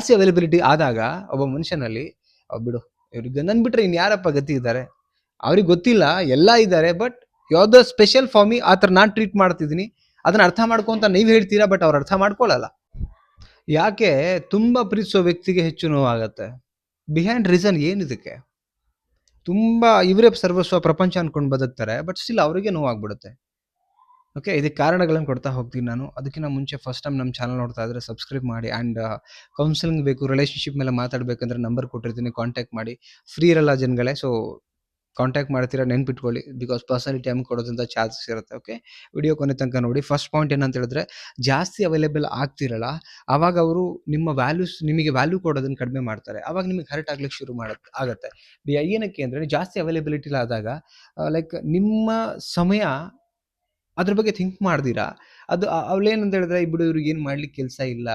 ಜಾಸ್ತಿ ಅವೈಲಬಿಲಿಟಿ ಆದಾಗ ಒಬ್ಬ ಮನುಷ್ಯನಲ್ಲಿ ಬಿಡು ಇವ್ರಿಗೆ ನನ್ ಬಿಟ್ರೆ ಇನ್ಯಾರಪ್ಪ ಗತಿ ಇದ್ದಾರೆ, ಅವ್ರಿಗೆ ಗೊತ್ತಿಲ್ಲ ಎಲ್ಲ ಇದ್ದಾರೆ, ಬಟ್ ಯಾವ್ದೋ ಸ್ಪೆಷಲ್ ಫಾರ್ ಮಿ ಆ ಥರ ನಾನು ಟ್ರೀಟ್ ಮಾಡ್ತಿದ್ದೀನಿ, ಅದನ್ನ ಅರ್ಥ ಮಾಡ್ಕೊಂತ ನೀವು ಹೇಳ್ತೀರಾ, ಬಟ್ ಅವ್ರು ಅರ್ಥ ಮಾಡ್ಕೊಳ್ಳಲ್ಲ. ಯಾಕೆ ತುಂಬಾ ಪ್ರೀತಿಸೋ ವ್ಯಕ್ತಿಗೆ ಹೆಚ್ಚು ನೋವಾಗತ್ತೆ? Behind reason ಏನಿದಕ್ಕೆ? ತುಂಬಾ ಇವರೇ ಸರ್ವಸ್ವ ಪ್ರಪಂಚ ಅನ್ಕೊಂಡು ಬದುಕ್ತಾರೆ, ಬಟ್ ಸ್ಟಿಲ್ ಅವರಿಗೆ ನೋವಾಗ್ಬಿಡುತ್ತೆ. ಓಕೆ, ಇದಕ್ಕೆ ಕಾರಣಗಳನ್ನು ಕೊಡ್ತಾ ಹೋಗ್ತೀನಿ ನಾನು. ಅದಕ್ಕಿಂತ ಮುಂಚೆ ಫಸ್ಟ್ ಟೈಮ್ ನಮ್ಮ ಚಾನಲ್ ನೋಡ್ತಾ ಇದ್ರೆ ಸಬ್ಸ್ಕ್ರೈಬ್ ಮಾಡಿ. ಆ್ಯಂಡ್ ಕೌನ್ಸಿಲಿಂಗ್ ಬೇಕು, ರಿಲೇಷನ್ಶಿಪ್ ಮೇಲೆ ಮಾತಾಡಬೇಕಂದ್ರೆ ನಂಬರ್ ಕೊಟ್ಟಿರ್ತೀನಿ, ಕಾಂಟ್ಯಾಕ್ಟ್ ಮಾಡಿ. ಫ್ರೀ ಇರಲ್ಲ ಜನಗಳೇ, ಸೊ ಕಾಂಟ್ಯಾಕ್ಟ್ ಮಾಡ್ತೀರಾ ನೆನ್ಪಿಟ್ಕೊಳ್ಳಿ, ಬಿಕಾಸ್ ಪರ್ಸನಲಿ ಟೈಮ್ ಕೊಡೋದ್ರಿಂದ ಚಾನ್ಸಸ್ ಇರುತ್ತೆ. ಓಕೆ, ವಿಡಿಯೋ ಕೊನೆ ತನಕ ನೋಡಿ. ಫಸ್ಟ್ ಪಾಯಿಂಟ್ ಏನಂತ ಹೇಳಿದ್ರೆ, ಜಾಸ್ತಿ ಅವೈಲೇಬಲ್ ಆಗ್ತಿರಲ್ಲ, ಆವಾಗ ಅವರು ನಿಮಗೆ ವ್ಯಾಲ್ಯೂ ಕೊಡೋದನ್ನ ಕಡಿಮೆ ಮಾಡ್ತಾರೆ. ಆವಾಗ ನಿಮಗೆ ಹರ್ಟ್ ಆಗ್ಲಿಕ್ಕೆ ಶುರು ಆಗತ್ತೆ. ಏನಕ್ಕೆ ಅಂದರೆ, ಜಾಸ್ತಿ ಅವೈಲೇಬಿಲಿಟಿ ಆದಾಗ ಲೈಕ್ ನಿಮ್ಮ ಸಮಯ ಅದ್ರ ಬಗ್ಗೆ ಥಿಂಕ್ ಮಾಡ್ದಿರಾ, ಅದು ಅವಳೇನಂತ ಹೇಳಿದ್ರೆ, ಬಿಡು ಇವ್ರಿಗೆ ಏನು ಮಾಡ್ಲಿಕ್ಕೆ ಕೆಲಸ ಇಲ್ಲ.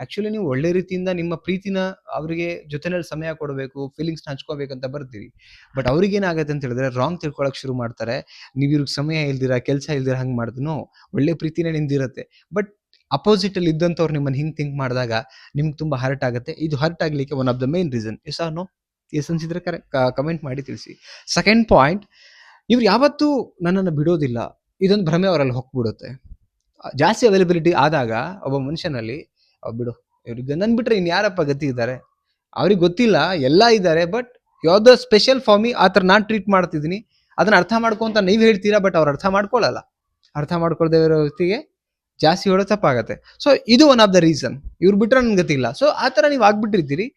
ಆಕ್ಚುಲಿ ನೀವು ಒಳ್ಳೆ ರೀತಿಯಿಂದ ನಿಮ್ಮ ಪ್ರೀತಿನ ಅವರಿಗೆ ಜೊತೆನಲ್ಲಿ ಸಮಯ ಕೊಡಬೇಕು, ಫೀಲಿಂಗ್ಸ್ ಹಂಚ್ಕೋಬೇಕಂತ ಬರ್ತೀರಿ. ಬಟ್ ಅವ್ರಿಗೆ ಏನಾಗುತ್ತೆ ಅಂತ ಹೇಳಿದ್ರೆ, ರಾಂಗ್ ತಿಳ್ಕೊಳಕ್ ಶುರು ಮಾಡ್ತಾರೆ. ನೀವು ಇವ್ರಿಗೆ ಸಮಯ ಇಲ್ದಿರಾ, ಕೆಲಸ ಇಲ್ದಿರಾ ಹಂಗೆ ಮಾಡಿದ್ನು, ಒಳ್ಳೆ ಪ್ರೀತಿನೇ ನಿಂದಿರುತ್ತೆ. ಬಟ್ ಅಪೋಸಿಟ್ ಅಲ್ಲಿ ಇದ್ದಂಥವ್ರು ನಿಮ್ಮನ್ನು ಹಿಂಗೆ ಥಿಂಕ್ ಮಾಡಿದಾಗ ನಿಮ್ಗೆ ತುಂಬಾ ಹರ್ಟ್ ಆಗುತ್ತೆ. ಇದು ಹರ್ಟ್ ಆಗ್ಲಿಕ್ಕೆ one of the main reason. Yes or no? Yes ಅನ್ಸಿದ್ರೆ ಕಮೆಂಟ್ ಮಾಡಿ ತಿಳಿಸಿ. ಸೆಕೆಂಡ್ ಪಾಯಿಂಟ್, ಇವ್ರು ಯಾವತ್ತೂ ನನ್ನನ್ನು ಬಿಡೋದಿಲ್ಲ, ಇದೊಂದು ಭ್ರಮೆ ಅವರಲ್ಲಿ ಹೋಗ್ಬಿಡುತ್ತೆ. ಜಾಸ್ತಿ ಅವೈಲಬಿಲಿಟಿ ಆದಾಗ ಒಬ್ಬ ಮನುಷ್ಯನಲ್ಲಿ ಬಿಡು ಇವ್ರಿಗೆ ನನ್ ಬಿಟ್ರೆ ಇನ್ಯಾರಪ್ಪ ಗತಿ ಇದ್ದಾರೆ, ಅವ್ರಿಗೆ ಗೊತ್ತಿಲ್ಲ ಎಲ್ಲ ಇದ್ದಾರೆ, ಬಟ್ ಯಾವ್ದೋ ಸ್ಪೆಷಲ್ ಫಾರ್ ಮಿ ಆ ಥರ ನಾನು ಟ್ರೀಟ್ ಮಾಡ್ತಿದ್ದೀನಿ, ಅದನ್ನ ಅರ್ಥ ಮಾಡ್ಕೊಂತ ನೀವು ಹೇಳ್ತೀರಾ, ಬಟ್ ಅವ್ರು ಅರ್ಥ ಮಾಡ್ಕೊಳ್ಳಲ್ಲ. ಅರ್ಥ ಮಾಡ್ಕೊಳ್ದೇ ಇರೋ ವ್ಯಕ್ತಿಗೆ ಜಾಸ್ತಿ ಹೇಳೋ ತಪ್ಪಾಗತ್ತೆ. ಸೊ ಇದು ಒನ್ ಆಫ್ ದ ರೀಸನ್. ಇವ್ರು ಬಿಟ್ರೆ ನನ್ಗೆ ಗತಿ ಇಲ್ಲ, ಸೊ ಆ ಥರ ನೀವು ಆಗ್ಬಿಟ್ಟಿರ್ತೀರಿ.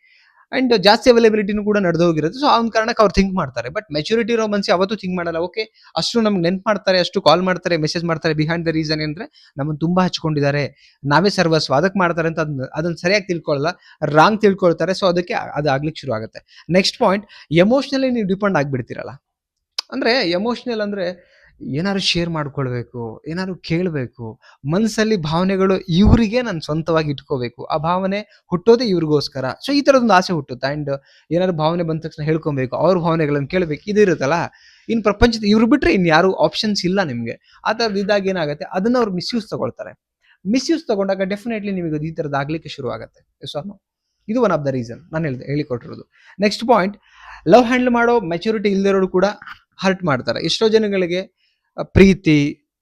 ಅಂಡ್ ಜಾಸ್ತಿ ಅವೈಲಬಿಲಿಟಿನೂ ಕೂಡ ನಡೆದು ಹೋಗಿರುತ್ತೆ. ಸೊ ಆ ಒಂದು ಕಾರಣಕ್ಕೆ ಅವ್ರು ಥಿಂಕ್ ಮಾಡ್ತಾರೆ. ಬಟ್ ಮೆಚುರಿಟಿ ಇರೋ ಮನ್ಸಿ ಅವತ್ತು ಥಿಂಕ್ ಮಾಡಲ್ಲ. ಓಕೆ, ಅಷ್ಟು ನಮ್ಗೆ ನೆನ್ಪು ಮಾಡ್ತಾರೆ, ಅಷ್ಟು ಕಾಲ್ ಮಾಡ್ತಾರೆ, ಮೆಸೇಜ್ ಮಾಡ್ತಾರೆ. ಬಿಹೈಂಡ್ ದ ರೀಸನ್ ಏನಂದ್ರೆ, ನಮ್ಮನ್ನು ತುಂಬಾ ಹಚ್ಕೊಂಡಿದ್ದಾರೆ, ನಾವೇ ಸರ್ವಸ್ವ, ಅದಕ್ಕೆ ಮಾಡ್ತಾರೆ ಅಂತ ಅದನ್ನ ಸರಿಯಾಗಿ ತಿಳ್ಕೊಳ್ಳಲ್ಲ, ರಾಂಗ್ ತಿಳ್ಕೊಳ್ತಾರೆ. ಸೊ ಅದಕ್ಕೆ ಅದು ಆಗ್ಲಿಕ್ಕೆ ಶುರು ಆಗುತ್ತೆ. ನೆಕ್ಸ್ಟ್ ಪಾಯಿಂಟ್, ಎಮೋಷನಲಿ ನೀವು ಡಿಪೆಂಡ್ ಆಗ್ಬಿಡ್ತೀರಲ್ಲ. ಅಂದ್ರೆ ಎಮೋಷನಲ್ ಅಂದ್ರೆ ಏನಾದ್ರು ಶೇರ್ ಮಾಡ್ಕೊಳ್ಬೇಕು, ಏನಾದ್ರು ಕೇಳಬೇಕು, ಮನಸ್ಸಲ್ಲಿ ಭಾವನೆಗಳು ಇವರಿಗೆ ನಾನು ಸ್ವಂತವಾಗಿ ಇಟ್ಕೋಬೇಕು, ಆ ಭಾವನೆ ಹುಟ್ಟೋದೇ ಇವ್ರಿಗೋಸ್ಕರ. ಸೊ ಈ ಥರದೊಂದು ಆಸೆ ಹುಟ್ಟುತ್ತೆ. ಆ್ಯಂಡ್ ಏನಾದ್ರು ಭಾವನೆ ಬಂದ ತಕ್ಷಣ ಹೇಳ್ಕೊಬೇಕು, ಅವ್ರ ಭಾವನೆಗಳನ್ನು ಕೇಳಬೇಕು, ಇದು ಇರುತ್ತಲ್ಲ. ಇನ್ನು ಪ್ರಪಂಚದ ಇವ್ರು ಬಿಟ್ರೆ ಇನ್ಯಾರು ಆಪ್ಷನ್ಸ್ ಇಲ್ಲ ನಿಮಗೆ. ಆ ಥರದ್ದು ಇದ್ದಾಗ ಏನಾಗುತ್ತೆ, ಅದನ್ನ ಅವ್ರು ಮಿಸ್ಯೂಸ್ ತಗೊಳ್ತಾರೆ. ಮಿಸ್ಯೂಸ್ ತಗೊಂಡಾಗ ಡೆಫಿನೆಟ್ಲಿ ನಿಮಗೆ ಈ ಥರದ್ದು ಆಗ್ಲಿಕ್ಕೆ ಶುರು ಆಗುತ್ತೆ. ಸೊ ಇದು ಒನ್ ಆಫ್ ದ ರೀಸನ್ ನಾನು ಹೇಳಿಕೊಟ್ಟಿರೋದು. ನೆಕ್ಸ್ಟ್ ಪಾಯಿಂಟ್, ಲವ್ ಹ್ಯಾಂಡಲ್ ಮಾಡೋ ಮೆಚುರಿಟಿ ಇಲ್ದಿರೋರು ಕೂಡ ಹರ್ಟ್ ಮಾಡ್ತಾರೆ. ಎಷ್ಟೋ ಜನಗಳಿಗೆ ಪ್ರೀತಿ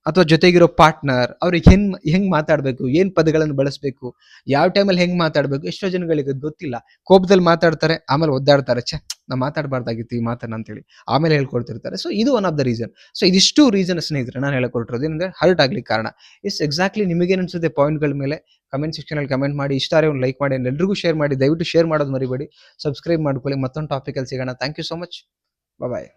ಅಥವಾ ಜೊತೆಗಿರೋ ಪಾರ್ಟ್ನರ್ ಅವ್ರಿಗೆ ಹೆಂಗ್ ಮಾತಾಡ್ಬೇಕು, ಏನ್ ಪದಗಳನ್ನು ಬಳಸಬೇಕು, ಯಾವ ಟೈಮಲ್ಲಿ ಹೆಂಗ್ ಮಾತಾಡ್ಬೇಕು, ಎಷ್ಟೋ ಜನಗಳಿಗೆ ಗೊತ್ತಿಲ್ಲ. ಕೋಪದಲ್ಲಿ ಮಾತಾಡ್ತಾರೆ, ಆಮೇಲೆ ಒದ್ದಾಡ್ತಾರೆ, ನಾ ಮಾತಾಡಬಾರ್ದಾಗಿತ್ತು ಈ ಮಾತನ್ನ ಅಂತೇಳಿ ಆಮೇಲೆ ಹೇಳ್ಕೊಳ್ತಿರ್ತಾರೆ. ಸೊ ಇದು one of the reason. So ಇದಿಷ್ಟು ರೀಸನ್ ಸ್ನೇಹಿತರೆ ನಾನು ಹೇಳ್ಕೊಟ್ಟಿರೋದು ಏನಂದ್ರೆ ಹರ್ಟ್ ಆಗ್ಲಿಕ್ಕೆ ಕಾರಣ. ಎಕ್ಸಾಕ್ಟ್ಲಿ ನಿಮಗೇನು ಅನ್ಸುತ್ತೆ ಪಾಯಿಂಟ್ಗಳ ಮೇಲೆ ಕಮೆಂಟ್ ಸೆಕ್ಷನ್ ಅಲ್ಲಿ ಕಮೆಂಟ್ ಮಾಡಿ. ಇಷ್ಟ ಒಂದು ಲೈಕ್ ಮಾಡಿ, ಎಲ್ರಿಗೂ ಶೇರ್ ಮಾಡಿ. ದಯವಿಟ್ಟು ಶೇರ್ ಮಾಡೋದು ಮರಿಬೇಡಿ. ಸಬ್ಸ್ಕ್ರೈಬ್ ಮಾಡ್ಕೊಳ್ಳಿ. ಮತ್ತೊಂದು ಟಾಪಿಕ್ ಅಲ್ಲಿ ಸಿಗೋಣ. Thank you so much. Bye.